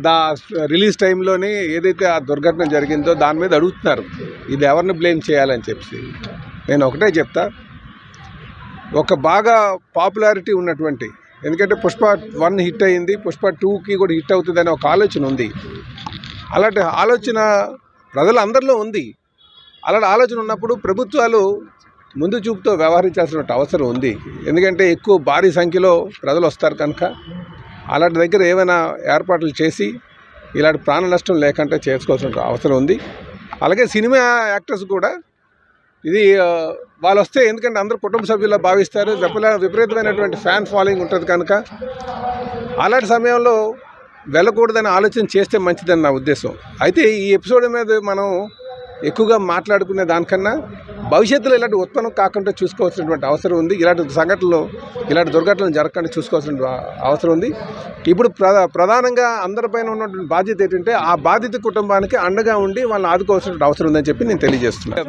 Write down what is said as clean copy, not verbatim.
దా release టైంలోనే ఏదైతే ఆ దుర్ఘటన జరిగిందో దాని మీద అడుగుతున్నారు, ఇది ఎవరిని బ్లేమ్ చేయాలని చెప్పి. నేను ఒకటే చెప్తా, ఒక బాగా పాపులారిటీ ఉన్నటువంటి, ఎందుకంటే పుష్ప 1 హిట్ అయింది, పుష్ప 2కి కూడా హిట్ అవుతుంది అనే ఒక ఆలోచన ఉంది. అలాంటి ఆలోచన ప్రజలందరిలో ఉంది. అలాంటి ఆలోచన ఉన్నప్పుడు ప్రభుత్వాలు ముందు చూపుతో వ్యవహరించాల్సిన అవసరం ఉంది. ఎందుకంటే ఎక్కువ భారీ సంఖ్యలో ప్రజలు వస్తారు కనుక అలాంటి దగ్గర ఏమైనా ఏర్పాట్లు చేసి ఇలాంటి ప్రాణ నష్టం లేకుండా చేసుకోవాల్సిన అవసరం ఉంది. అలాగే సినిమా యాక్టర్స్ కూడా ఇది వాళ్ళు వస్తే, ఎందుకంటే అందరూ కుటుంబ సభ్యుల్లో భావిస్తారు, విపరీతమైనటువంటి ఫ్యాన్ ఫాలోయింగ్ ఉంటుంది కనుక అలాంటి సమయంలో వెళ్ళకూడదని ఆలోచన చేస్తే మంచిదని నా ఉద్దేశం. అయితే ఈ ఎపిసోడ్ మీద మనం ఎక్కువగా మాట్లాడుకునే దానికన్నా భవిష్యత్తులో ఇలాంటి ఉత్పన్నం కాకుండా చూసుకోవాల్సినటువంటి అవసరం ఉంది. ఇలాంటి సంఘటనలు, ఇలాంటి దుర్ఘటనలు జరగకుండా చూసుకోవాల్సిన అవసరం ఉంది. ఇప్పుడు ప్రధానంగా అందరిపైన ఉన్నటువంటి బాధ్యత ఏంటంటే ఆ బాధిత కుటుంబానికి అండగా ఉండి వాళ్ళని ఆదుకోవాల్సిన అవసరం ఉందని చెప్పి నేను తెలియజేస్తున్నాను.